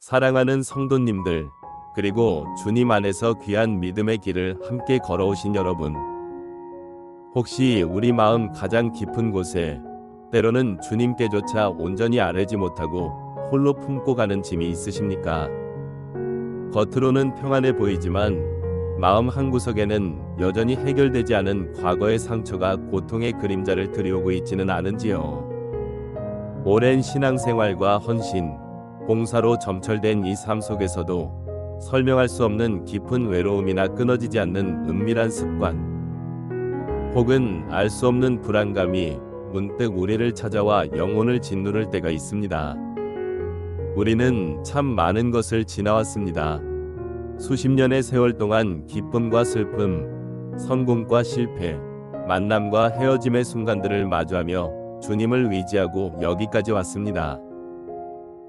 사랑하는 성도님들, 그리고 주님 안에서 귀한 믿음의 길을 함께 걸어오신 여러분, 혹시 우리 마음 가장 깊은 곳에 때로는 주님께조차 온전히 아뢰지 못하고 홀로 품고 가는 짐이 있으십니까? 겉으로는 평안해 보이지만 마음 한구석에는 여전히 해결되지 않은 과거의 상처가 고통의 그림자를 들이오고 있지는 않은지요? 오랜 신앙생활과 헌신, 봉사로 점철된 이 삶 속에서도 설명할 수 없는 깊은 외로움이나 끊어지지 않는 은밀한 습관, 혹은 알 수 없는 불안감이 문득 우리를 찾아와 영혼을 짓누를 때가 있습니다. 우리는 참 많은 것을 지나왔습니다. 수십 년의 세월 동안 기쁨과 슬픔, 성공과 실패, 만남과 헤어짐의 순간들을 마주하며 주님을 의지하고 여기까지 왔습니다.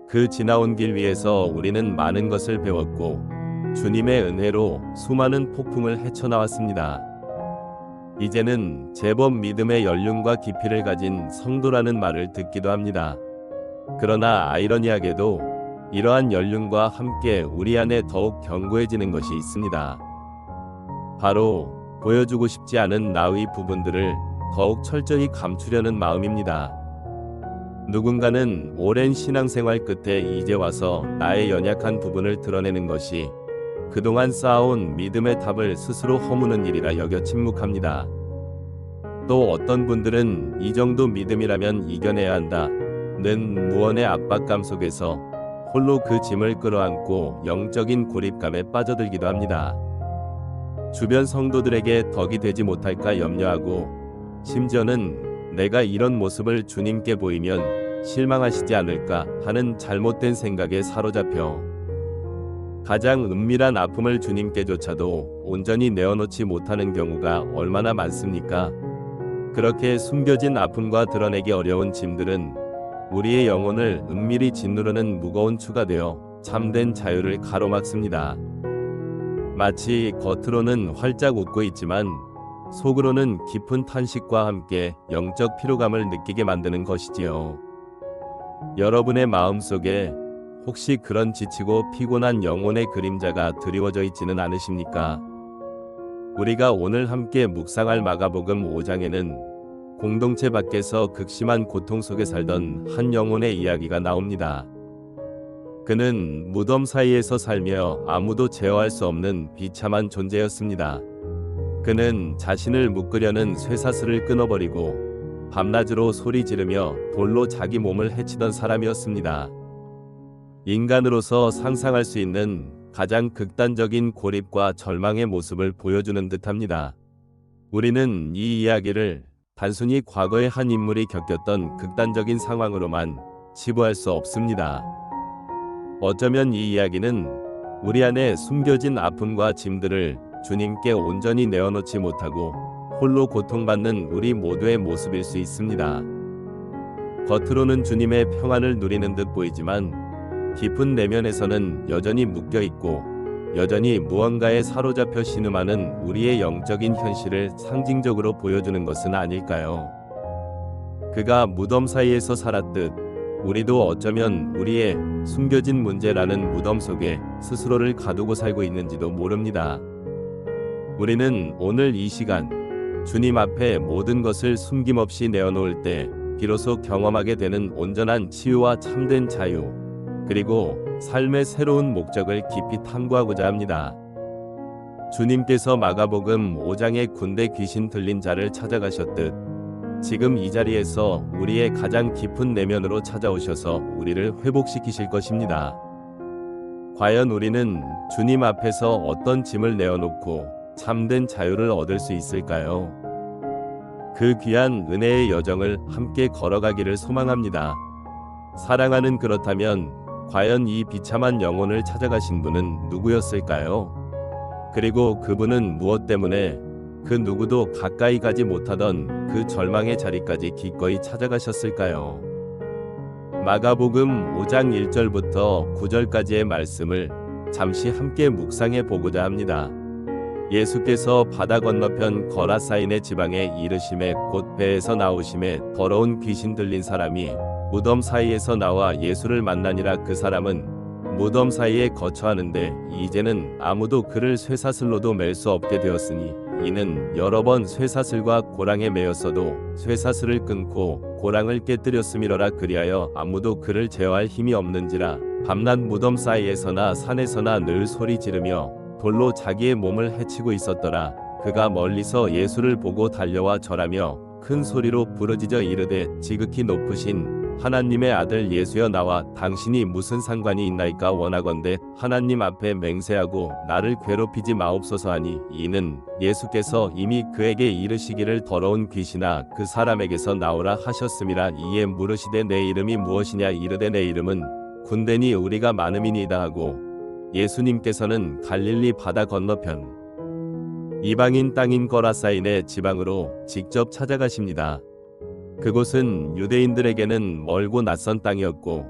그 지나온 길 위에서 우리는 많은 것을 배웠고 주님의 은혜로 수많은 폭풍을 헤쳐나왔습니다. 이제는 제법 믿음의 연륜과 깊이를 가진 성도라는 말을 듣기도 합니다. 그러나 아이러니하게도 이러한 연륜과 함께 우리 안에 더욱 견고해지는 것이 있습니다. 바로 보여주고 싶지 않은 나의 부분들을 더욱 철저히 감추려는 마음입니다. 누군가는 오랜 신앙생활 끝에 이제 와서 나의 연약한 부분을 드러내는 것이 그동안 쌓아온 믿음의 탑을 스스로 허무는 일이라 여겨 침묵합니다. 또 어떤 분들은 이 정도 믿음이라면 이겨내야 한다는 무언의 압박감 속에서 홀로 그 짐을 끌어안고 영적인 고립감에 빠져들기도 합니다. 주변 성도들에게 덕이 되지 못할까 염려하고, 심지어는 내가 이런 모습을 주님께 보이면 실망하시지 않을까 하는 잘못된 생각에 사로잡혀 가장 은밀한 아픔을 주님께조차도 온전히 내어놓지 못하는 경우가 얼마나 많습니까? 그렇게 숨겨진 아픔과 드러내기 어려운 짐들은 우리의 영혼을 은밀히 짓누르는 무거운 추가 되어 참된 자유를 가로막습니다. 마치 겉으로는 활짝 웃고 있지만 속으로는 깊은 탄식과 함께 영적 피로감을 느끼게 만드는 것이지요. 여러분의 마음속에 혹시 그런 지치고 피곤한 영혼의 그림자가 드리워져 있지는 않으십니까? 우리가 오늘 함께 묵상할 마가복음 5장에는 공동체 밖에서 극심한 고통 속에 살던 한 영혼의 이야기가 나옵니다. 그는 무덤 사이에서 살며 아무도 제어할 수 없는 비참한 존재였습니다. 그는 자신을 묶으려는 쇠사슬을 끊어버리고 밤낮으로 소리 지르며 돌로 자기 몸을 해치던 사람이었습니다. 인간으로서 상상할 수 있는 가장 극단적인 고립과 절망의 모습을 보여주는 듯합니다. 우리는 이 이야기를 단순히 과거의 한 인물이 겪었던 극단적인 상황으로만 치부할 수 없습니다. 어쩌면 이 이야기는 우리 안에 숨겨진 아픔과 짐들을 주님께 온전히 내어놓지 못하고 홀로 고통받는 우리 모두의 모습일 수 있습니다. 겉으로는 주님의 평안을 누리는 듯 보이지만 깊은 내면에서는 여전히 묶여있고 여전히 무언가에 사로잡혀 신음하는 우리의 영적인 현실을 상징적으로 보여주는 것은 아닐까요? 그가 무덤 사이에서 살았듯 우리도 어쩌면 우리의 숨겨진 문제라는 무덤 속에 스스로를 가두고 살고 있는지도 모릅니다. 우리는 오늘 이 시간 주님 앞에 모든 것을 숨김없이 내어놓을 때 비로소 경험하게 되는 온전한 치유와 참된 자유, 그리고 삶의 새로운 목적을 깊이 탐구하고자 합니다. 주님께서 마가복음 5장의 군대 귀신 들린 자를 찾아가셨듯 지금 이 자리에서 우리의 가장 깊은 내면으로 찾아오셔서 우리를 회복시키실 것입니다. 과연 우리는 주님 앞에서 어떤 짐을 내어놓고 참된 자유를 얻을 수 있을까요? 그 귀한 은혜의 여정을 함께 걸어가기를 소망합니다. 사랑하는 그렇다면 과연 이 비참한 영혼을 찾아가신 분은 누구였을까요? 그리고 그분은 무엇 때문에 그 누구도 가까이 가지 못하던 그 절망의 자리까지 기꺼이 찾아가셨을까요? 마가복음 5장 1절부터 9절까지의 말씀을 잠시 함께 묵상해 보고자 합니다. 예수께서 바다 건너편 거라사인의 지방에 이르심에 곧 배에서 나오심에 더러운 귀신 들린 사람이 무덤 사이에서 나와 예수를 만나니라. 그 사람은 무덤 사이에 거처하는데 이제는 아무도 그를 쇠사슬로도 맬 수 없게 되었으니 이는 여러 번 쇠사슬과 고랑에 매였어도 쇠사슬을 끊고 고랑을 깨뜨렸음이러라. 그리하여 아무도 그를 제어할 힘이 없는지라. 밤낮 무덤 사이에서나 산에서나 늘 소리 지르며 돌로 자기의 몸을 해치고 있었더라. 그가 멀리서 예수를 보고 달려와 절하며 큰 소리로 부르짖어 이르되 지극히 높으신 하나님의 아들 예수여, 나와 당신이 무슨 상관이 있나이까? 원하건대 하나님 앞에 맹세하고 나를 괴롭히지 마옵소서 하니, 이는 예수께서 이미 그에게 이르시기를 더러운 귀신아 그 사람에게서 나오라 하셨음이라. 이에 물으시되 내 이름이 무엇이냐? 이르되 내 이름은 군대니 우리가 많음이니이다 하고, 예수님께서는 갈릴리 바다 건너편 이방인 땅인 거라사인의 지방으로 직접 찾아가십니다. 그곳은 유대인들에게는 멀고 낯선 땅이었고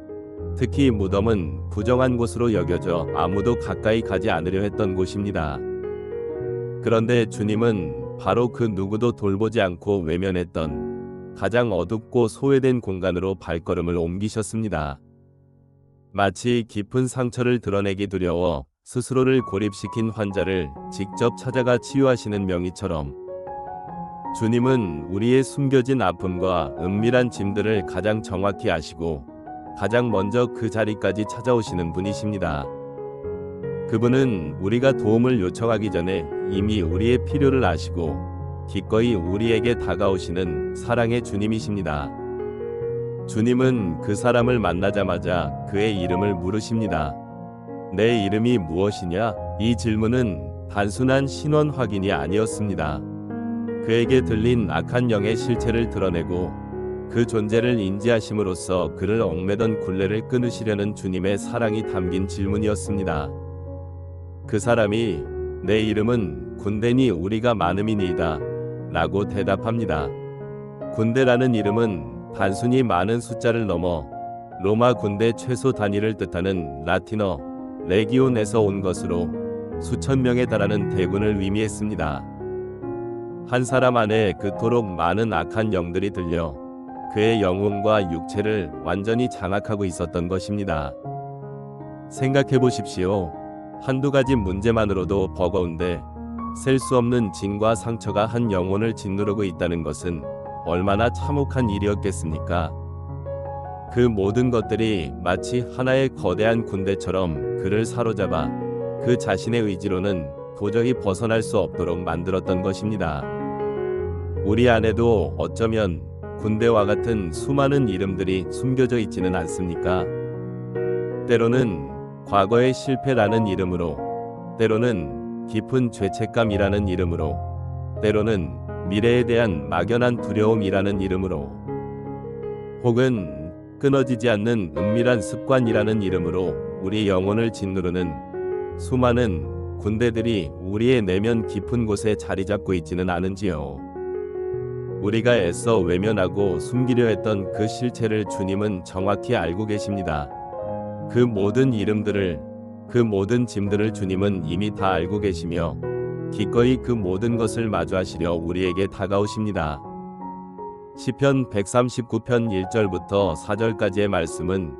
특히 무덤은 부정한 곳으로 여겨져 아무도 가까이 가지 않으려 했던 곳입니다. 그런데 주님은 바로 그 누구도 돌보지 않고 외면했던 가장 어둡고 소외된 공간으로 발걸음을 옮기셨습니다. 마치 깊은 상처를 드러내기 두려워 스스로를 고립시킨 환자를 직접 찾아가 치유하시는 명의처럼, 주님은 우리의 숨겨진 아픔과 은밀한 짐들을 가장 정확히 아시고 가장 먼저 그 자리까지 찾아오시는 분이십니다. 그분은 우리가 도움을 요청하기 전에 이미 우리의 필요를 아시고 기꺼이 우리에게 다가오시는 사랑의 주님이십니다. 주님은 그 사람을 만나자마자 그의 이름을 물으십니다. 내 이름이 무엇이냐? 이 질문은 단순한 신원 확인이 아니었습니다. 그에게 들린 악한 영의 실체를 드러내고 그 존재를 인지하심으로써 그를 얽매던 굴레를 끊으시려는 주님의 사랑이 담긴 질문이었습니다. 그 사람이 내 이름은 군대니 우리가 많음이니이다 라고 대답합니다. 군대라는 이름은 단순히 많은 숫자를 넘어 로마 군대 최소 단위를 뜻하는 라틴어 레기온에서 온 것으로 수천 명에 달하는 대군을 의미했습니다. 한 사람 안에 그토록 많은 악한 영들이 들려 그의 영혼과 육체를 완전히 장악하고 있었던 것입니다. 생각해 보십시오. 한두 가지 문제만으로도 버거운데 셀 수 없는 짐과 상처가 한 영혼을 짓누르고 있다는 것은 얼마나 참혹한 일이었겠습니까? 그 모든 것들이 마치 하나의 거대한 군대처럼 그를 사로잡아 그 자신의 의지로는 도저히 벗어날 수 없도록 만들었던 것입니다. 우리 안에도 어쩌면 군대와 같은 수많은 이름들이 숨겨져 있지는 않습니까? 때로는 과거의 실패라는 이름으로, 때로는 깊은 죄책감이라는 이름으로, 때로는 미래에 대한 막연한 두려움이라는 이름으로, 혹은 끊어지지 않는 은밀한 습관이라는 이름으로 우리 영혼을 짓누르는 수많은 군대들이 우리의 내면 깊은 곳에 자리 잡고 있지는 않은지요. 우리가 애써 외면하고 숨기려 했던 그 실체를 주님은 정확히 알고 계십니다. 그 모든 이름들을, 그 모든 짐들을 주님은 이미 다 알고 계시며 기꺼이 그 모든 것을 마주하시려 우리에게 다가오십니다. 시편 139편 1절부터 4절까지의 말씀은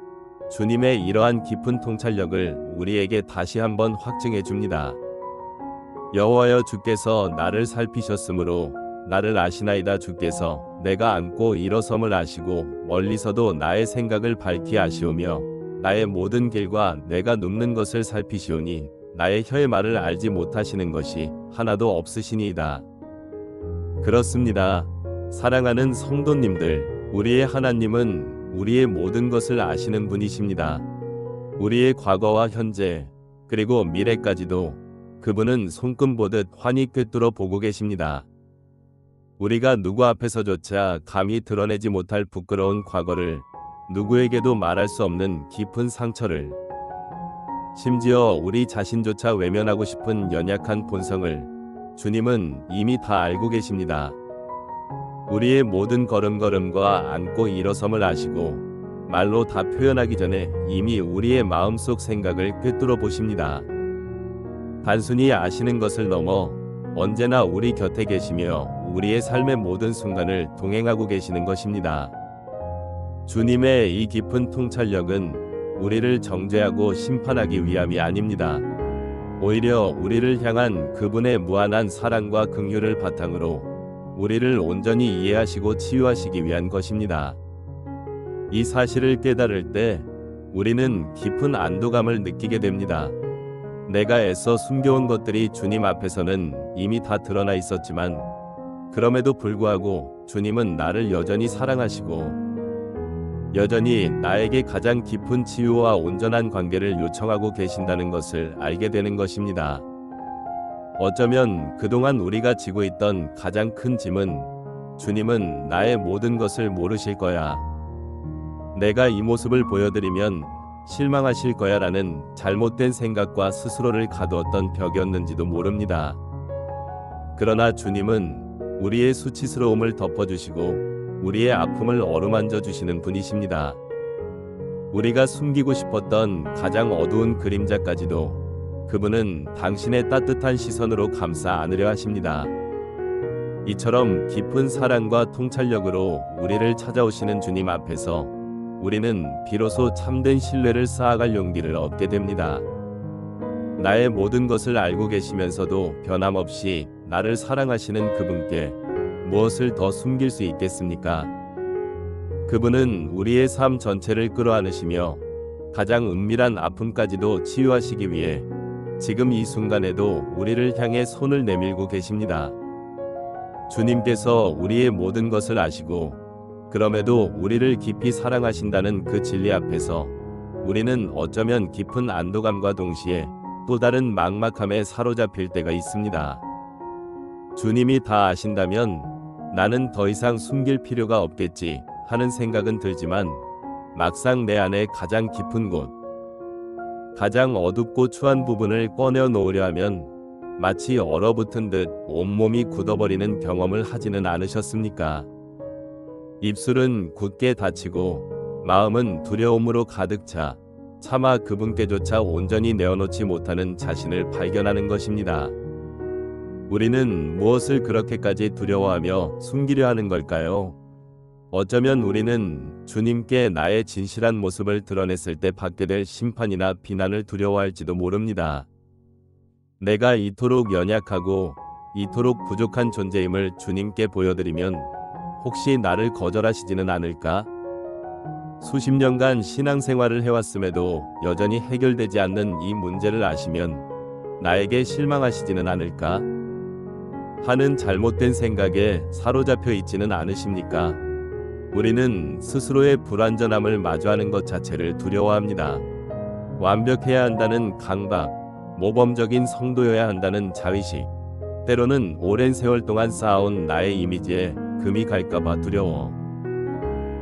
주님의 이러한 깊은 통찰력을 우리에게 다시 한번 확증해 줍니다. 여호와여, 주께서 나를 살피셨으므로 나를 아시나이다. 주께서 내가 앉고 일어섬을 아시고 멀리서도 나의 생각을 밝히 아시오며 나의 모든 길과 내가 눕는 것을 살피시오니 나의 혀의 말을 알지 못하시는 것이 하나도 없으시니이다. 그렇습니다. 사랑하는 성도님들, 우리의 하나님은 우리의 모든 것을 아시는 분이십니다. 우리의 과거와 현재, 그리고 미래까지도 그분은 손금 보듯 환히 꿰뚫어 보고 계십니다. 우리가 누구 앞에서조차 감히 드러내지 못할 부끄러운 과거를, 누구에게도 말할 수 없는 깊은 상처를, 심지어 우리 자신조차 외면하고 싶은 연약한 본성을 주님은 이미 다 알고 계십니다. 우리의 모든 걸음걸음과 앉고 일어섬을 아시고 말로 다 표현하기 전에 이미 우리의 마음속 생각을 꿰뚫어 보십니다. 단순히 아시는 것을 넘어 언제나 우리 곁에 계시며 우리의 삶의 모든 순간을 동행하고 계시는 것입니다. 주님의 이 깊은 통찰력은 우리를 정죄하고 심판하기 위함이 아닙니다. 오히려 우리를 향한 그분의 무한한 사랑과 긍휼을 바탕으로 우리를 온전히 이해하시고 치유하시기 위한 것입니다. 이 사실을 깨달을 때 우리는 깊은 안도감을 느끼게 됩니다. 내가 애써 숨겨온 것들이 주님 앞에서는 이미 다 드러나 있었지만 그럼에도 불구하고 주님은 나를 여전히 사랑하시고 여전히 나에게 가장 깊은 치유와 온전한 관계를 요청하고 계신다는 것을 알게 되는 것입니다. 어쩌면 그동안 우리가 지고 있던 가장 큰 짐은 주님은 나의 모든 것을 모르실 거야. 내가 이 모습을 보여드리면 실망하실 거야 라는 잘못된 생각과 스스로를 가두었던 벽이었는지도 모릅니다. 그러나 주님은 우리의 수치스러움을 덮어주시고 우리의 아픔을 어루만져 주시는 분이십니다. 우리가 숨기고 싶었던 가장 어두운 그림자까지도 그분은 당신의 따뜻한 시선으로 감싸 안으려 하십니다. 이처럼 깊은 사랑과 통찰력으로 우리를 찾아오시는 주님 앞에서 우리는 비로소 참된 신뢰를 쌓아갈 용기를 얻게 됩니다. 나의 모든 것을 알고 계시면서도 변함없이 나를 사랑하시는 그분께 무엇을 더 숨길 수 있겠습니까? 그분은 우리의 삶 전체를 끌어안으시며 가장 은밀한 아픔까지도 치유하시기 위해 지금 이 순간에도 우리를 향해 손을 내밀고 계십니다. 주님께서 우리의 모든 것을 아시고 그럼에도 우리를 깊이 사랑하신다는 그 진리 앞에서 우리는 어쩌면 깊은 안도감과 동시에 또 다른 막막함에 사로잡힐 때가 있습니다. 주님이 다 아신다면 나는 더 이상 숨길 필요가 없겠지 하는 생각은 들지만 막상 내 안에 가장 깊은 곳, 가장 어둡고 추한 부분을 꺼내 놓으려 하면 마치 얼어붙은 듯 온몸이 굳어버리는 경험을 하지는 않으셨습니까? 입술은 굳게 닫히고 마음은 두려움으로 가득 차 차마 그분께조차 온전히 내어놓지 못하는 자신을 발견하는 것입니다. 우리는 무엇을 그렇게까지 두려워하며 숨기려 하는 걸까요? 어쩌면 우리는 주님께 나의 진실한 모습을 드러냈을 때 받게 될 심판이나 비난을 두려워할지도 모릅니다. 내가 이토록 연약하고 이토록 부족한 존재임을 주님께 보여드리면 혹시 나를 거절하시지는 않을까? 수십 년간 신앙생활을 해왔음에도 여전히 해결되지 않는 이 문제를 아시면 나에게 실망하시지는 않을까? 하는 잘못된 생각에 사로잡혀 있지는 않으십니까? 우리는 스스로의 불완전함을 마주하는 것 자체를 두려워합니다. 완벽해야 한다는 강박, 모범적인 성도여야 한다는 자의식, 때로는 오랜 세월 동안 쌓아온 나의 이미지에 금이 갈까봐 두려워.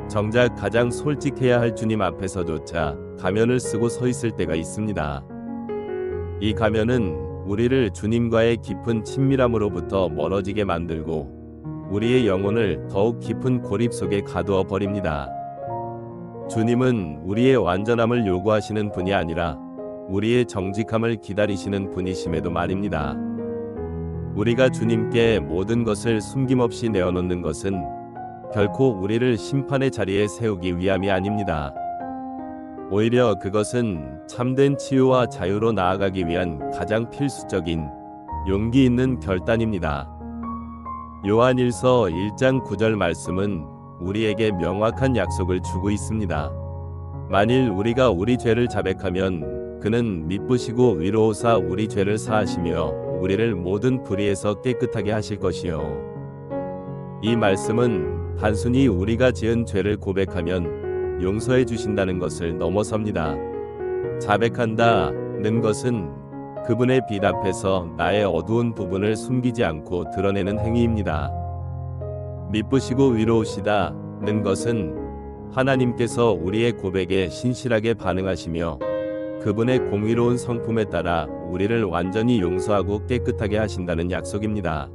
정작 가장 솔직해야 할 주님 앞에서조차 가면을 쓰고 서 있을 때가 있습니다. 이 가면은 우리를 주님과의 깊은 친밀함으로부터 멀어지게 만들고 우리의 영혼을 더욱 깊은 고립 속에 가두어 버립니다. 주님은 우리의 완전함을 요구하시는 분이 아니라 우리의 정직함을 기다리시는 분이심에도 말입니다. 우리가 주님께 모든 것을 숨김없이 내어놓는 것은 결코 우리를 심판의 자리에 세우기 위함이 아닙니다. 오히려 그것은 참된 치유와 자유로 나아가기 위한 가장 필수적인 용기 있는 결단입니다. 요한일서 1장 9절 말씀은 우리에게 명확한 약속을 주고 있습니다. 만일 우리가 우리 죄를 자백하면 그는 미쁘시고 위로오사 우리 죄를 사하시며 우리를 모든 불의에서 깨끗하게 하실 것이요. 이 말씀은 단순히 우리가 지은 죄를 고백하면 용서해 주신다는 것을 넘어섭니다. 자백한다는 것은 그분의 빛 앞에서 나의 어두운 부분을 숨기지 않고 드러내는 행위입니다. 미쁘시고 위로우시다는 것은 하나님께서 우리의 고백에 신실하게 반응하시며 그분의 공의로운 성품에 따라 우리를 완전히 용서하고 깨끗하게 하신다는 약속입니다.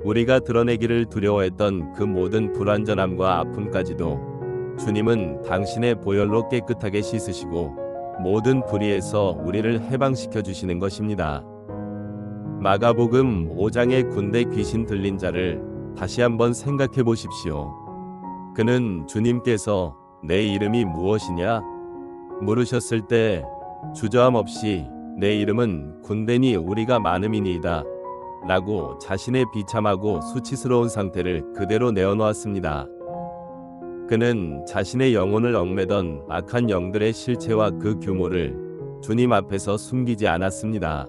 우리가 드러내기를 두려워했던 그 모든 불완전함과 아픔까지도 주님은 당신의 보혈로 깨끗하게 씻으시고 모든 불의에서 우리를 해방시켜 주시는 것입니다. 마가복음 5장의 군대 귀신 들린 자를 다시 한번 생각해 보십시오. 그는 주님께서 내 이름이 무엇이냐? 물으셨을 때 주저함 없이 내 이름은 군대니 우리가 많음이니이다 라고 자신의 비참하고 수치스러운 상태를 그대로 내어놓았습니다. 그는 자신의 영혼을 얽매던 악한 영들의 실체와 그 규모를 주님 앞에서 숨기지 않았습니다.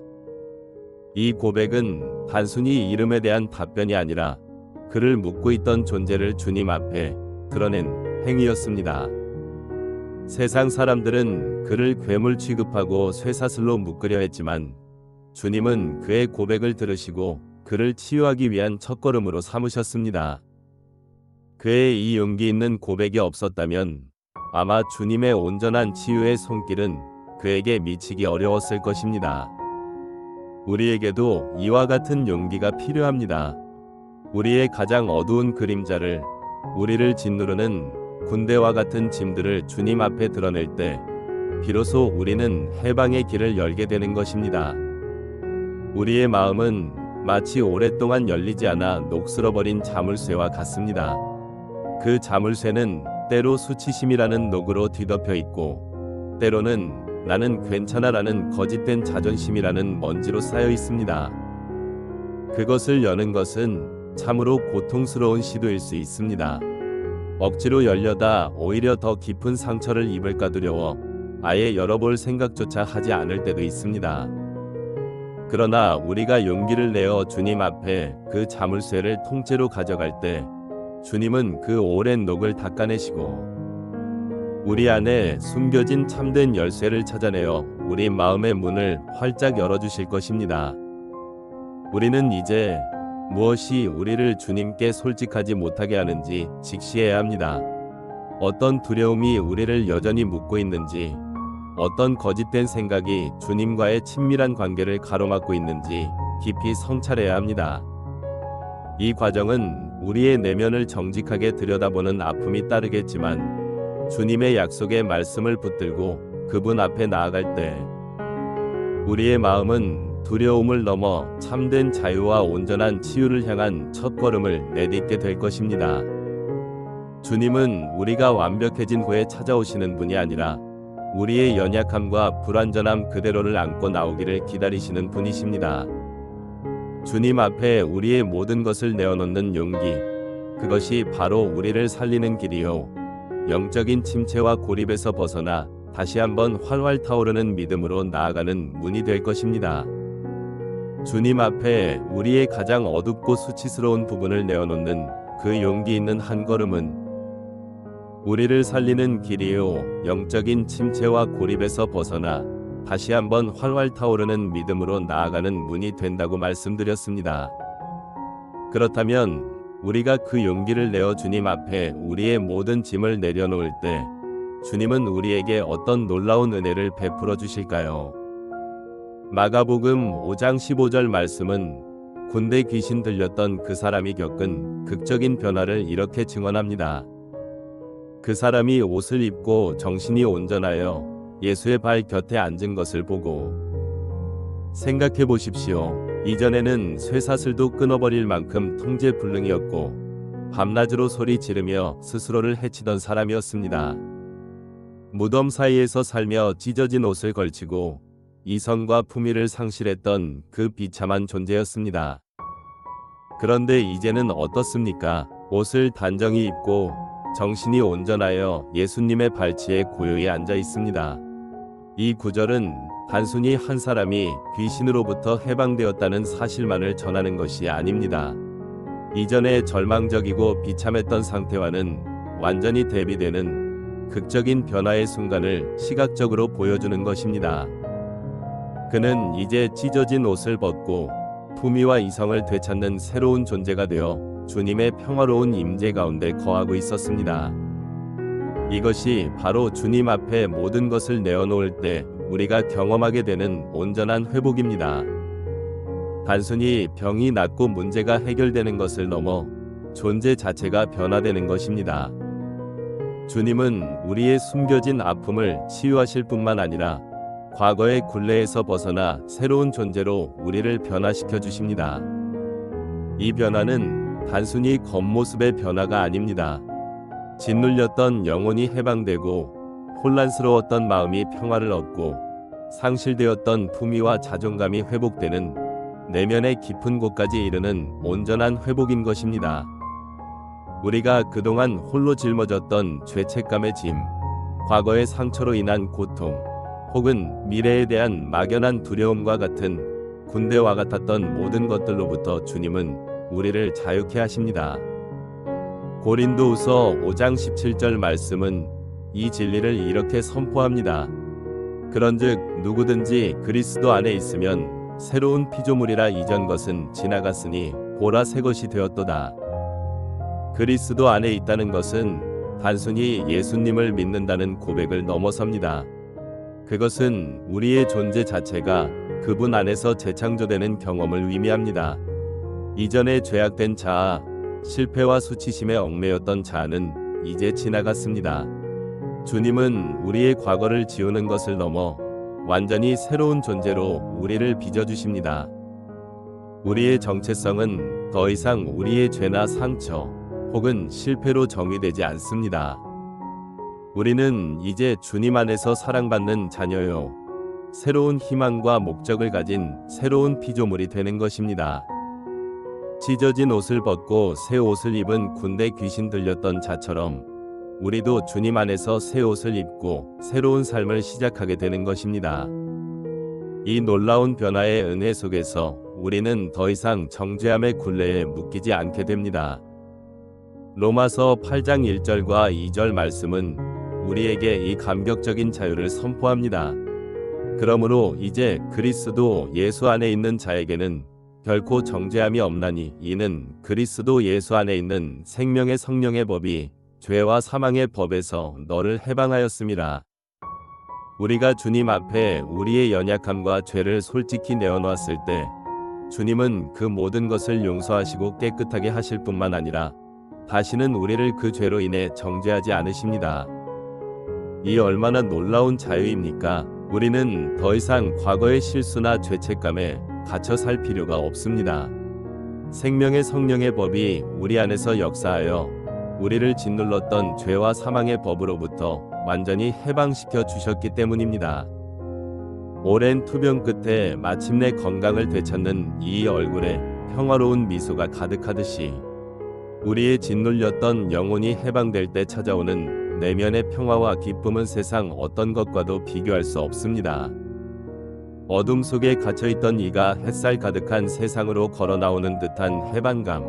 이 고백은 단순히 이름에 대한 답변이 아니라 그를 묻고 있던 존재를 주님 앞에 드러낸 행위였습니다. 세상 사람들은 그를 괴물 취급하고 쇠사슬로 묶으려 했지만 주님은 그의 고백을 들으시고 그를 치유하기 위한 첫걸음으로 삼으셨습니다. 그의 이 용기 있는 고백이 없었다면 아마 주님의 온전한 치유의 손길은 그에게 미치기 어려웠을 것입니다. 우리에게도 이와 같은 용기가 필요합니다. 우리의 가장 어두운 그림자를, 우리를 짓누르는 군대와 같은 짐들을 주님 앞에 드러낼 때 비로소 우리는 해방의 길을 열게 되는 것입니다. 우리의 마음은 마치 오랫동안 열리지 않아 녹슬어버린 자물쇠와 같습니다. 그 자물쇠는 때로 수치심이라는 녹으로 뒤덮여 있고 때로는 나는 괜찮아라는 거짓된 자존심이라는 먼지로 쌓여 있습니다. 그것을 여는 것은 참으로 고통스러운 시도일 수 있습니다. 억지로 열려다 오히려 더 깊은 상처를 입을까 두려워 아예 열어볼 생각조차 하지 않을 때도 있습니다. 그러나 우리가 용기를 내어 주님 앞에 그 자물쇠를 통째로 가져갈 때 주님은 그 오랜 녹을 닦아내시고 우리 안에 숨겨진 참된 열쇠를 찾아내어 우리 마음의 문을 활짝 열어주실 것입니다. 우리는 이제 무엇이 우리를 주님께 솔직하지 못하게 하는지 직시해야 합니다. 어떤 두려움이 우리를 여전히 묶고 있는지, 어떤 거짓된 생각이 주님과의 친밀한 관계를 가로막고 있는지 깊이 성찰해야 합니다. 이 과정은 우리의 내면을 정직하게 들여다보는 아픔이 따르겠지만 주님의 약속의 말씀을 붙들고 그분 앞에 나아갈 때 우리의 마음은 두려움을 넘어 참된 자유와 온전한 치유를 향한 첫걸음을 내딛게 될 것입니다. 주님은 우리가 완벽해진 후에 찾아오시는 분이 아니라 우리의 연약함과 불완전함 그대로를 안고 나오기를 기다리시는 분이십니다. 주님 앞에 우리의 모든 것을 내어놓는 용기, 그것이 바로 우리를 살리는 길이요 영적인 침체와 고립에서 벗어나 다시 한번 활활 타오르는 믿음으로 나아가는 문이 될 것입니다. 주님 앞에 우리의 가장 어둡고 수치스러운 부분을 내어놓는 그 용기 있는 한 걸음은 우리를 살리는 길이요 영적인 침체와 고립에서 벗어나 다시 한번 활활 타오르는 믿음으로 나아가는 문이 된다고 말씀드렸습니다. 그렇다면 우리가 그 용기를 내어 주님 앞에 우리의 모든 짐을 내려놓을 때 주님은 우리에게 어떤 놀라운 은혜를 베풀어 주실까요? 마가복음 5장 15절 말씀은 군대 귀신 들렸던 그 사람이 겪은 극적인 변화를 이렇게 증언합니다. 그 사람이 옷을 입고 정신이 온전하여 예수의 발 곁에 앉은 것을 보고 생각해 보십시오. 이전에는 쇠사슬도 끊어버릴 만큼 통제불능이었고 밤낮으로 소리 지르며 스스로를 해치던 사람이었습니다. 무덤 사이에서 살며 찢어진 옷을 걸치고 이성과 품위를 상실했던 그 비참한 존재였습니다. 그런데 이제는 어떻습니까? 옷을 단정히 입고 정신이 온전하여 예수님의 발치에 고요히 앉아 있습니다. 이 구절은 단순히 한 사람이 귀신으로부터 해방되었다는 사실만을 전하는 것이 아닙니다. 이전의 절망적이고 비참했던 상태와는 완전히 대비되는 극적인 변화의 순간을 시각적으로 보여주는 것입니다. 그는 이제 찢어진 옷을 벗고 품위와 이성을 되찾는 새로운 존재가 되어 주님의 평화로운 임재 가운데 거하고 있었습니다. 이것이 바로 주님 앞에 모든 것을 내어놓을 때 우리가 경험하게 되는 온전한 회복입니다. 단순히 병이 낫고 문제가 해결되는 것을 넘어 존재 자체가 변화되는 것입니다. 주님은 우리의 숨겨진 아픔을 치유하실 뿐만 아니라 과거의 굴레에서 벗어나 새로운 존재로 우리를 변화시켜 주십니다. 이 변화는 단순히 겉모습의 변화가 아닙니다. 짓눌렸던 영혼이 해방되고 혼란스러웠던 마음이 평화를 얻고 상실되었던 품위와 자존감이 회복되는 내면의 깊은 곳까지 이르는 온전한 회복인 것입니다. 우리가 그동안 홀로 짊어졌던 죄책감의 짐, 과거의 상처로 인한 고통, 혹은 미래에 대한 막연한 두려움과 같은 군대와 같았던 모든 것들로부터 주님은 우리를 자유케 하십니다. 고린도후서 5장 17절 말씀은 이 진리를 이렇게 선포합니다. 그런즉 누구든지 그리스도 안에 있으면 새로운 피조물이라 이전 것은 지나갔으니 보라 새 것이 되었도다. 그리스도 안에 있다는 것은 단순히 예수님을 믿는다는 고백을 넘어섭니다. 그것은 우리의 존재 자체가 그분 안에서 재창조되는 경험을 의미합니다. 이전에 죄악된 자아, 실패와 수치심에 얽매였던 자아는 이제 지나갔습니다. 주님은 우리의 과거를 지우는 것을 넘어 완전히 새로운 존재로 우리를 빚어주십니다. 우리의 정체성은 더 이상 우리의 죄나 상처 혹은 실패로 정의되지 않습니다. 우리는 이제 주님 안에서 사랑받는 자녀요. 새로운 희망과 목적을 가진 새로운 피조물이 되는 것입니다. 찢어진 옷을 벗고 새 옷을 입은 군대 귀신 들렸던 자처럼 우리도 주님 안에서 새 옷을 입고 새로운 삶을 시작하게 되는 것입니다. 이 놀라운 변화의 은혜 속에서 우리는 더 이상 정죄함의 굴레에 묶이지 않게 됩니다. 로마서 8장 1절과 2절 말씀은 우리에게 이 감격적인 자유를 선포합니다. 그러므로 이제 그리스도 예수 안에 있는 자에게는 결코 정죄함이 없나니 이는 그리스도 예수 안에 있는 생명의 성령의 법이 죄와 사망의 법에서 너를 해방하였습니다. 우리가 주님 앞에 우리의 연약함과 죄를 솔직히 내어놓았을 때 주님은 그 모든 것을 용서하시고 깨끗하게 하실 뿐만 아니라 다시는 우리를 그 죄로 인해 정죄하지 않으십니다. 이 얼마나 놀라운 자유입니까? 우리는 더 이상 과거의 실수나 죄책감에 갇혀 살 필요가 없습니다. 생명의 성령의 법이 우리 안에서 역사하여 우리를 짓눌렀던 죄와 사망의 법으로부터 완전히 해방시켜 주셨기 때문입니다. 오랜 투병 끝에 마침내 건강을 되찾는 이 얼굴에 평화로운 미소가 가득하듯이 우리의 짓눌렸던 영혼이 해방될 때 찾아오는 내면의 평화와 기쁨은 세상 어떤 것과도 비교할 수 없습니다. 어둠 속에 갇혀있던 이가 햇살 가득한 세상으로 걸어 나오는 듯한 해방감,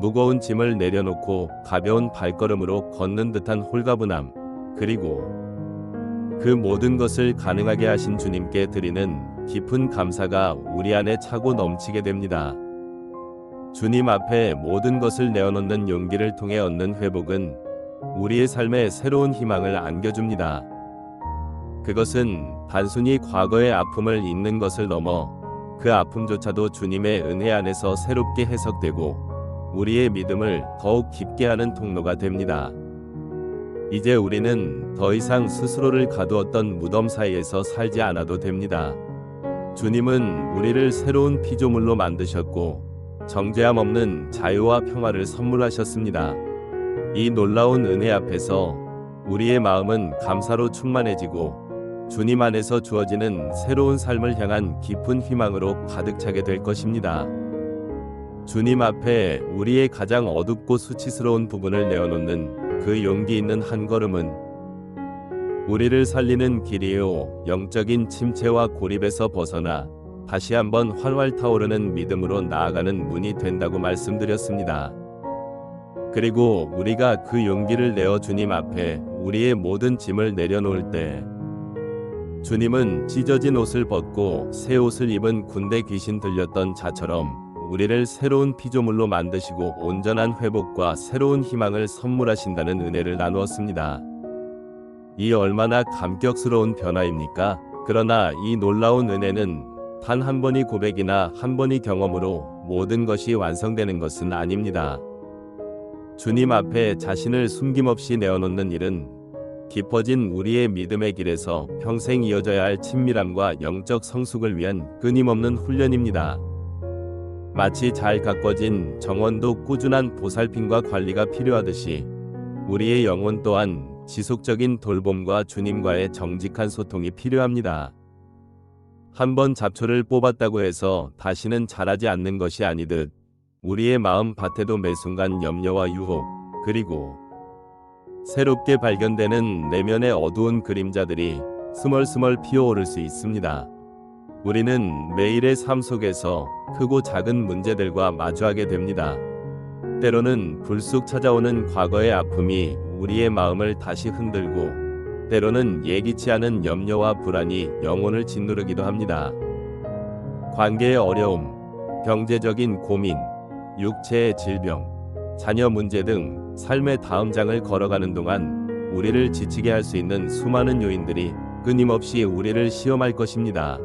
무거운 짐을 내려놓고 가벼운 발걸음으로 걷는 듯한 홀가분함, 그리고 그 모든 것을 가능하게 하신 주님께 드리는 깊은 감사가 우리 안에 차고 넘치게 됩니다. 주님 앞에 모든 것을 내어놓는 용기를 통해 얻는 회복은 우리의 삶에 새로운 희망을 안겨줍니다. 그것은 단순히 과거의 아픔을 잊는 것을 넘어 그 아픔조차도 주님의 은혜 안에서 새롭게 해석되고 우리의 믿음을 더욱 깊게 하는 통로가 됩니다. 이제 우리는 더 이상 스스로를 가두었던 무덤 사이에서 살지 않아도 됩니다. 주님은 우리를 새로운 피조물로 만드셨고 정죄함 없는 자유와 평화를 선물하셨습니다. 이 놀라운 은혜 앞에서 우리의 마음은 감사로 충만해지고 주님 안에서 주어지는 새로운 삶을 향한 깊은 희망으로 가득 차게 될 것입니다. 주님 앞에 우리의 가장 어둡고 수치스러운 부분을 내어놓는 그 용기 있는 한 걸음은 우리를 살리는 길이요, 영적인 침체와 고립에서 벗어나 다시 한번 활활 타오르는 믿음으로 나아가는 문이 된다고 말씀드렸습니다. 그리고 우리가 그 용기를 내어 주님 앞에 우리의 모든 짐을 내려놓을 때 주님은 찢어진 옷을 벗고 새 옷을 입은 군대 귀신 들렸던 자처럼 우리를 새로운 피조물로 만드시고 온전한 회복과 새로운 희망을 선물하신다는 은혜를 나누었습니다. 이 얼마나 감격스러운 변화입니까? 그러나 이 놀라운 은혜는 단 한 번의 고백이나 한 번의 경험으로 모든 것이 완성되는 것은 아닙니다. 주님 앞에 자신을 숨김없이 내어놓는 일은 깊어진 우리의 믿음의 길에서 평생 이어져야 할 친밀함과 영적 성숙을 위한 끊임없는 훈련입니다. 마치 잘 가꿔진 정원도 꾸준한 보살핌과 관리가 필요하듯이 우리의 영혼 또한 지속적인 돌봄과 주님과의 정직한 소통이 필요합니다. 한번 잡초를 뽑았다고 해서 다시는 자라지 않는 것이 아니듯 우리의 마음 밭에도 매순간 염려와 유혹, 그리고 새롭게 발견되는 내면의 어두운 그림자들이 스멀스멀 피어오를 수 있습니다. 우리는 매일의 삶 속에서 크고 작은 문제들과 마주하게 됩니다. 때로는 불쑥 찾아오는 과거의 아픔이 우리의 마음을 다시 흔들고, 때로는 예기치 않은 염려와 불안이 영혼을 짓누르기도 합니다. 관계의 어려움, 경제적인 고민, 육체의 질병, 자녀 문제 등 삶의 다음 장을 걸어가는 동안 우리를 지치게 할 수 있는 수많은 요인들이 끊임없이 우리를 시험할 것입니다.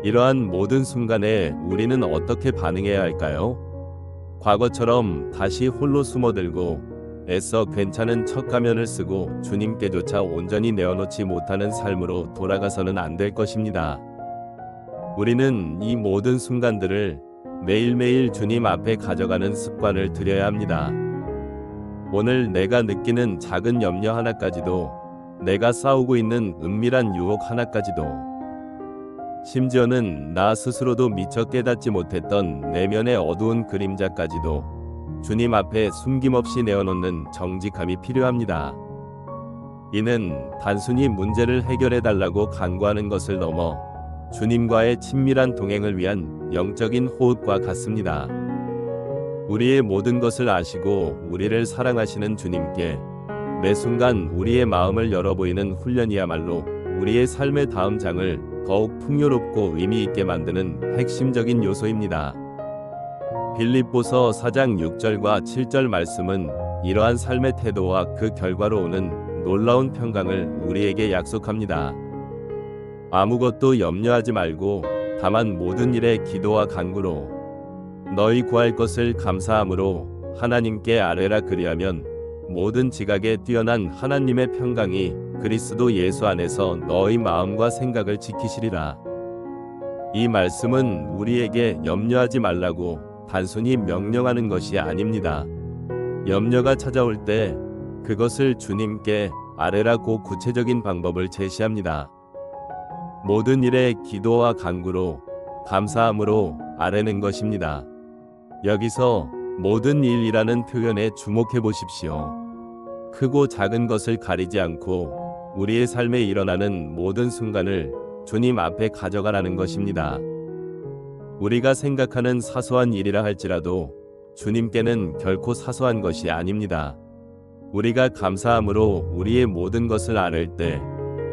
이러한 모든 순간에 우리는 어떻게 반응해야 할까요? 과거처럼 다시 홀로 숨어들고 애써 괜찮은 첫 가면을 쓰고 주님께조차 온전히 내어놓지 못하는 삶으로 돌아가서는 안 될 것입니다. 우리는 이 모든 순간들을 매일매일 주님 앞에 가져가는 습관을 들여야 합니다. 오늘 내가 느끼는 작은 염려 하나까지도, 내가 싸우고 있는 은밀한 유혹 하나까지도, 심지어는 나 스스로도 미처 깨닫지 못했던 내면의 어두운 그림자까지도 주님 앞에 숨김없이 내어놓는 정직함이 필요합니다. 이는 단순히 문제를 해결해달라고 간구하는 것을 넘어 주님과의 친밀한 동행을 위한 영적인 호흡과 같습니다. 우리의 모든 것을 아시고 우리를 사랑하시는 주님께 매 순간 우리의 마음을 열어보이는 훈련이야말로 우리의 삶의 다음 장을 더욱 풍요롭고 의미 있게 만드는 핵심적인 요소입니다. 빌립보서 4장 6절과 7절 말씀은 이러한 삶의 태도와 그 결과로 오는 놀라운 평강을 우리에게 약속합니다. 아무것도 염려하지 말고 다만 모든 일에 기도와 간구로 너희 구할 것을 감사함으로 하나님께 아뢰라. 그리하면 모든 지각에 뛰어난 하나님의 평강이 그리스도 예수 안에서 너희 마음과 생각을 지키시리라. 이 말씀은 우리에게 염려하지 말라고 단순히 명령하는 것이 아닙니다. 염려가 찾아올 때 그것을 주님께 아뢰라고 구체적인 방법을 제시합니다. 모든 일에 기도와 간구로 감사함으로 아뢰는 것입니다. 여기서 모든 일이라는 표현에 주목해 보십시오. 크고 작은 것을 가리지 않고 우리의 삶에 일어나는 모든 순간을 주님 앞에 가져가라는 것입니다. 우리가 생각하는 사소한 일이라 할지라도 주님께는 결코 사소한 것이 아닙니다. 우리가 감사함으로 우리의 모든 것을 아뢰 때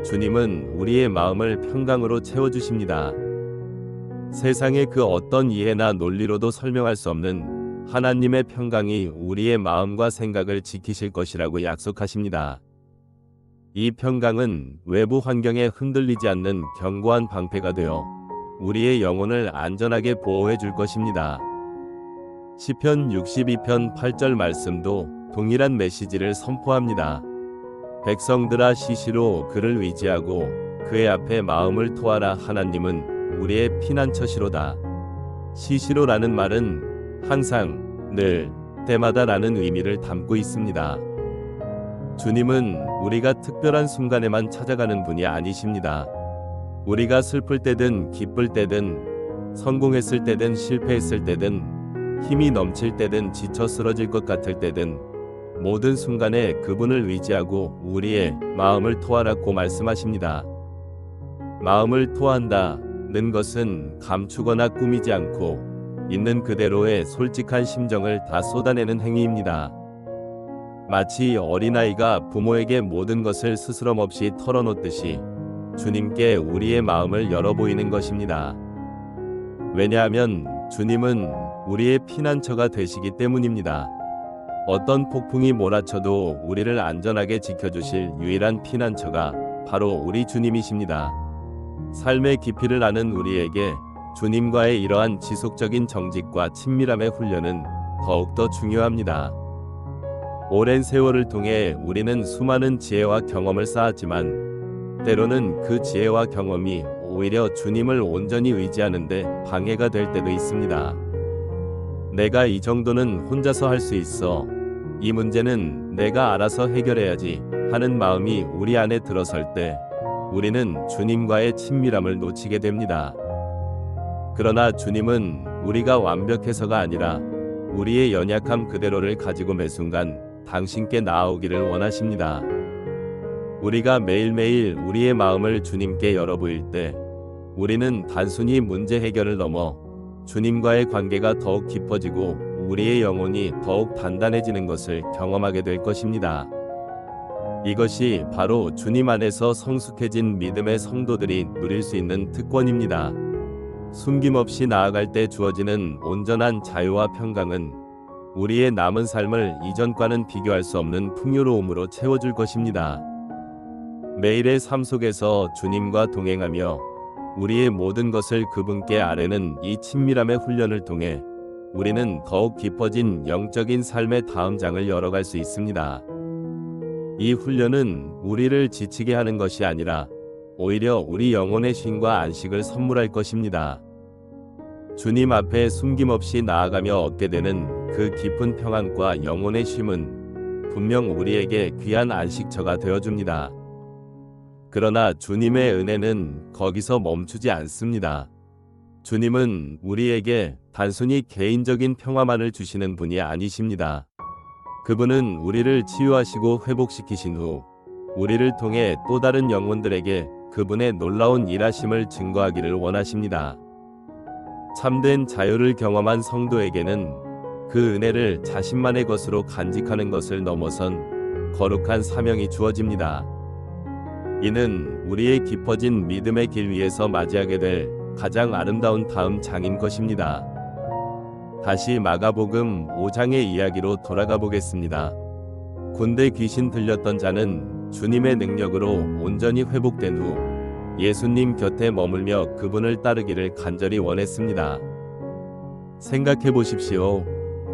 주님은 우리의 마음을 평강으로 채워주십니다. 세상의 그 어떤 이해나 논리로도 설명할 수 없는 하나님의 평강이 우리의 마음과 생각을 지키실 것이라고 약속하십니다. 이 평강은 외부 환경에 흔들리지 않는 견고한 방패가 되어 우리의 영혼을 안전하게 보호해 줄 것입니다. 시편 62편 8절 말씀도 동일한 메시지를 선포합니다. 백성들아 시시로 그를 의지하고 그의 앞에 마음을 토하라. 하나님은 우리의 피난처시로다. 시시로라는 말은 항상, 늘, 때마다라는 의미를 담고 있습니다. 주님은 우리가 특별한 순간에만 찾아가는 분이 아니십니다. 우리가 슬플 때든 기쁠 때든 성공했을 때든 실패했을 때든 힘이 넘칠 때든 지쳐 쓰러질 것 같을 때든 모든 순간에 그분을 의지하고 우리의 마음을 토하라고 말씀하십니다. 마음을 토한다는 것은 감추거나 꾸미지 않고 있는 그대로의 솔직한 심정을 다 쏟아내는 행위입니다. 마치 어린아이가 부모에게 모든 것을 스스럼 없이 털어놓듯이 주님께 우리의 마음을 열어보이는 것입니다. 왜냐하면 주님은 우리의 피난처가 되시기 때문입니다. 어떤 폭풍이 몰아쳐도 우리를 안전하게 지켜주실 유일한 피난처가 바로 우리 주님이십니다. 삶의 깊이를 아는 우리에게 주님과의 이러한 지속적인 정직과 친밀함의 훈련은 더욱더 중요합니다. 오랜 세월을 통해 우리는 수많은 지혜와 경험을 쌓았지만 때로는 그 지혜와 경험이 오히려 주님을 온전히 의지하는데 방해가 될 때도 있습니다. 내가 이 정도는 혼자서 할 수 있어. 이 문제는 내가 알아서 해결해야지 하는 마음이 우리 안에 들어설 때 우리는 주님과의 친밀함을 놓치게 됩니다. 그러나 주님은 우리가 완벽해서가 아니라 우리의 연약함 그대로를 가지고 매 순간 당신께 나아오기를 원하십니다. 우리가 매일매일 우리의 마음을 주님께 열어 보일 때 우리는 단순히 문제 해결을 넘어 주님과의 관계가 더욱 깊어지고 우리의 영혼이 더욱 단단해지는 것을 경험하게 될 것입니다. 이것이 바로 주님 안에서 성숙해진 믿음의 성도들이 누릴 수 있는 특권입니다. 숨김없이 나아갈 때 주어지는 온전한 자유와 평강은 우리의 남은 삶을 이전과는 비교할 수 없는 풍요로움으로 채워줄 것입니다. 매일의 삶 속에서 주님과 동행하며 우리의 모든 것을 그분께 아뢰는 이 친밀함의 훈련을 통해 우리는 더욱 깊어진 영적인 삶의 다음 장을 열어갈 수 있습니다. 이 훈련은 우리를 지치게 하는 것이 아니라 오히려 우리 영혼의 쉼과 안식을 선물할 것입니다. 주님 앞에 숨김없이 나아가며 얻게 되는 그 깊은 평안과 영혼의 쉼은 분명 우리에게 귀한 안식처가 되어줍니다. 그러나 주님의 은혜는 거기서 멈추지 않습니다. 주님은 우리에게 단순히 개인적인 평화만을 주시는 분이 아니십니다. 그분은 우리를 치유하시고 회복시키신 후 우리를 통해 또 다른 영혼들에게 그분의 놀라운 일하심을 증거하기를 원하십니다. 참된 자유를 경험한 성도에게는 그 은혜를 자신만의 것으로 간직하는 것을 넘어선 거룩한 사명이 주어집니다. 이는 우리의 깊어진 믿음의 길 위에서 맞이하게 될 가장 아름다운 다음 장인 것입니다. 다시 마가복음 5장의 이야기로 돌아가 보겠습니다. 군대 귀신 들렸던 자는 주님의 능력으로 온전히 회복된 후 예수님 곁에 머물며 그분을 따르기를 간절히 원했습니다. 생각해 보십시오.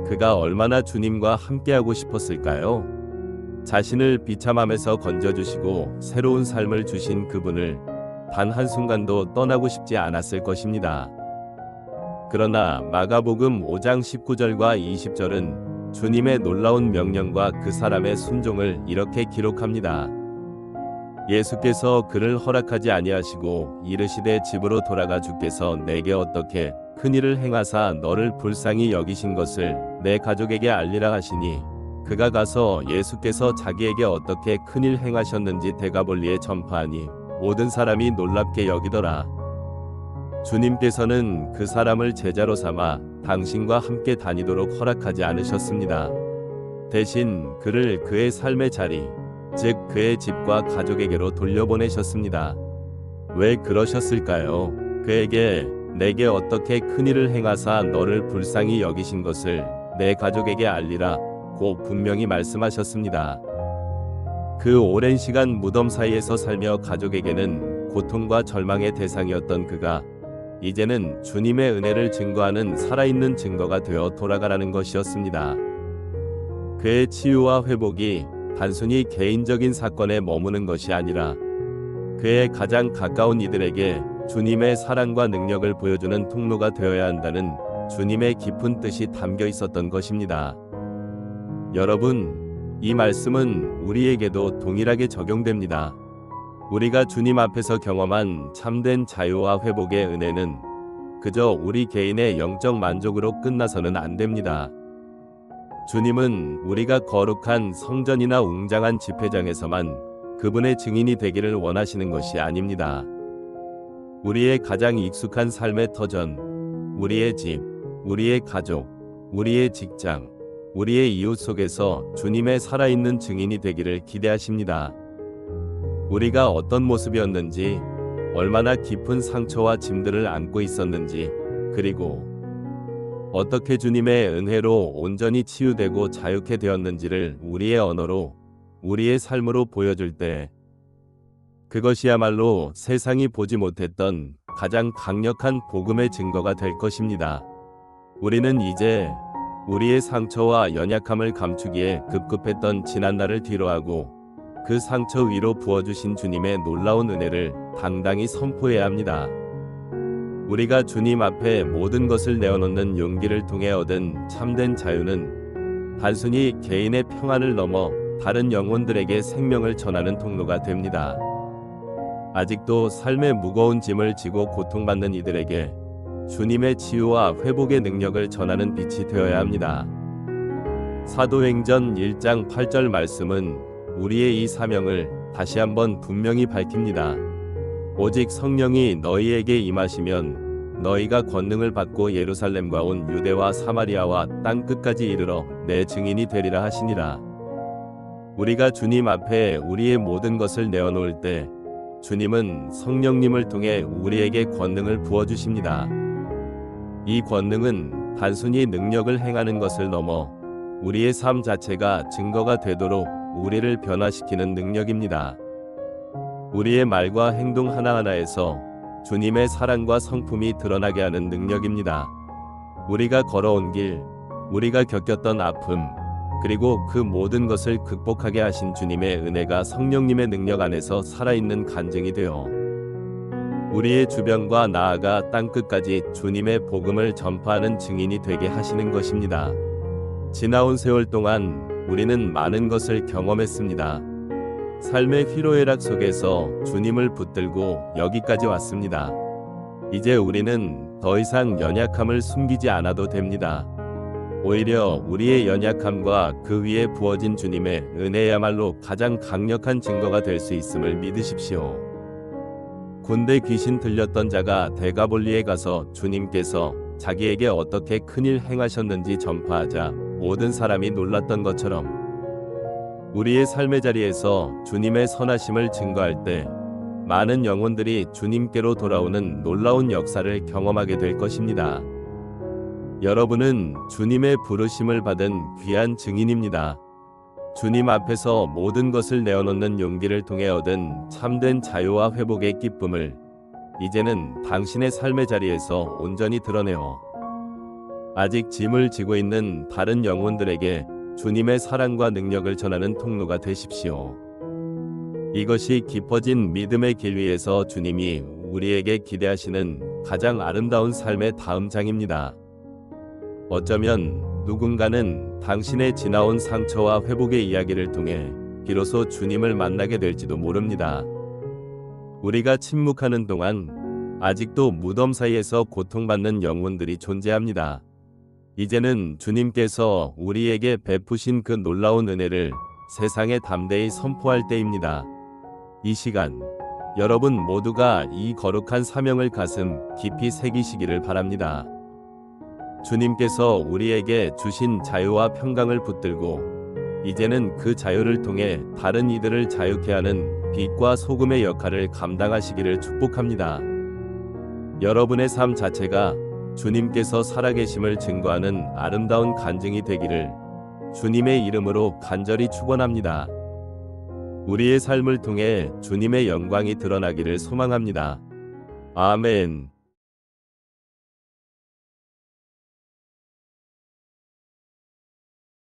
그가 얼마나 주님과 함께하고 싶었을까요? 자신을 비참함에서 건져주시고 새로운 삶을 주신 그분을 단 한순간도 떠나고 싶지 않았을 것입니다. 그러나 마가복음 5장 19절과 20절은 주님의 놀라운 명령과 그 사람의 순종을 이렇게 기록합니다. 예수께서 그를 허락하지 아니하시고 이르시되 집으로 돌아가 주께서 내게 어떻게 큰 일을 행하사 너를 불쌍히 여기신 것을 내 가족에게 알리라 하시니 그가 가서 예수께서 자기에게 어떻게 큰일 행하셨는지 데가볼리에 전파하니 모든 사람이 놀랍게 여기더라. 주님께서는 그 사람을 제자로 삼아 당신과 함께 다니도록 허락하지 않으셨습니다. 대신 그를 그의 삶의 자리, 즉 그의 집과 가족에게로 돌려보내셨습니다. 왜 그러셨을까요? 그에게 내게 어떻게 큰일을 행하사 너를 불쌍히 여기신 것을 내 가족에게 알리라 고 분명히 말씀하셨습니다. 그 오랜 시간 무덤 사이에서 살며 가족에게는 고통과 절망의 대상이었던 그가 이제는 주님의 은혜를 증거하는 살아있는 증거가 되어 돌아가라는 것이었습니다. 그의 치유와 회복이 단순히 개인적인 사건에 머무는 것이 아니라 그의 가장 가까운 이들에게 주님의 사랑과 능력을 보여주는 통로가 되어야 한다는 주님의 깊은 뜻이 담겨 있었던 것입니다. 여러분, 이 말씀은 우리에게도 동일하게 적용됩니다. 우리가 주님 앞에서 경험한 참된 자유와 회복의 은혜는 그저 우리 개인의 영적 만족으로 끝나서는 안 됩니다. 주님은 우리가 거룩한 성전이나 웅장한 집회장에서만 그분의 증인이 되기를 원하시는 것이 아닙니다. 우리의 가장 익숙한 삶의 터전, 우리의 집, 우리의 가족, 우리의 직장, 우리의 이웃 속에서 주님의 살아있는 증인이 되기를 기대하십니다. 우리가 어떤 모습이었는지, 얼마나 깊은 상처와 짐들을 안고 있었는지, 그리고 어떻게 주님의 은혜로 온전히 치유되고 자유케 되었는지를 우리의 언어로, 우리의 삶으로 보여줄 때 그것이야말로 세상이 보지 못했던 가장 강력한 복음의 증거가 될 것입니다. 우리는 이제 우리의 상처와 연약함을 감추기에 급급했던 지난날을 뒤로하고 그 상처 위로 부어주신 주님의 놀라운 은혜를 당당히 선포해야 합니다. 우리가 주님 앞에 모든 것을 내어놓는 용기를 통해 얻은 참된 자유는 단순히 개인의 평안을 넘어 다른 영혼들에게 생명을 전하는 통로가 됩니다. 아직도 삶의 무거운 짐을 지고 고통받는 이들에게 주님의 치유와 회복의 능력을 전하는 빛이 되어야 합니다. 사도행전 1장 8절 말씀은 우리의 이 사명을 다시 한번 분명히 밝힙니다. 오직 성령이 너희에게 임하시면 너희가 권능을 받고 예루살렘과 온 유대와 사마리아와 땅 끝까지 이르러 내 증인이 되리라 하시니라. 우리가 주님 앞에 우리의 모든 것을 내어놓을 때 주님은 성령님을 통해 우리에게 권능을 부어주십니다. 이 권능은 단순히 능력을 행하는 것을 넘어 우리의 삶 자체가 증거가 되도록 우리를 변화시키는 능력입니다. 우리의 말과 행동 하나하나에서 주님의 사랑과 성품이 드러나게 하는 능력입니다. 우리가 걸어온 길, 우리가 겪었던 아픔, 그리고 그 모든 것을 극복하게 하신 주님의 은혜가 성령님의 능력 안에서 살아있는 간증이 되어 우리의 주변과 나아가 땅끝까지 주님의 복음을 전파하는 증인이 되게 하시는 것입니다. 지나온 세월 동안 우리는 많은 것을 경험했습니다. 삶의 희로애락 속에서 주님을 붙들고 여기까지 왔습니다. 이제 우리는 더 이상 연약함을 숨기지 않아도 됩니다. 오히려 우리의 연약함과 그 위에 부어진 주님의 은혜야말로 가장 강력한 증거가 될 수 있음을 믿으십시오. 군대 귀신 들렸던 자가 데가볼리에 가서 주님께서 자기에게 어떻게 큰일 행하셨는지 전파하자 모든 사람이 놀랐던 것처럼 우리의 삶의 자리에서 주님의 선하심을 증거할 때 많은 영혼들이 주님께로 돌아오는 놀라운 역사를 경험하게 될 것입니다. 여러분은 주님의 부르심을 받은 귀한 증인입니다. 주님 앞에서 모든 것을 내어놓는 용기를 통해 얻은 참된 자유와 회복의 기쁨을 이제는 당신의 삶의 자리에서 온전히 드러내어 아직 짐을 지고 있는 다른 영혼들에게 주님의 사랑과 능력을 전하는 통로가 되십시오. 이것이 깊어진 믿음의 길 위에서 주님이 우리에게 기대하시는 가장 아름다운 삶의 다음 장입니다. 어쩌면 누군가는 당신의 지나온 상처와 회복의 이야기를 통해 비로소 주님을 만나게 될지도 모릅니다. 우리가 침묵하는 동안 아직도 무덤 사이에서 고통받는 영혼들이 존재합니다. 이제는 주님께서 우리에게 베푸신 그 놀라운 은혜를 세상에 담대히 선포할 때입니다. 이 시간, 여러분 모두가 이 거룩한 사명을 가슴 깊이 새기시기를 바랍니다. 주님께서 우리에게 주신 자유와 평강을 붙들고 이제는 그 자유를 통해 다른 이들을 자유케 하는 빛과 소금의 역할을 감당하시기를 축복합니다. 여러분의 삶 자체가 주님께서 살아계심을 증거하는 아름다운 간증이 되기를 주님의 이름으로 간절히 축원합니다. 우리의 삶을 통해 주님의 영광이 드러나기를 소망합니다. 아멘.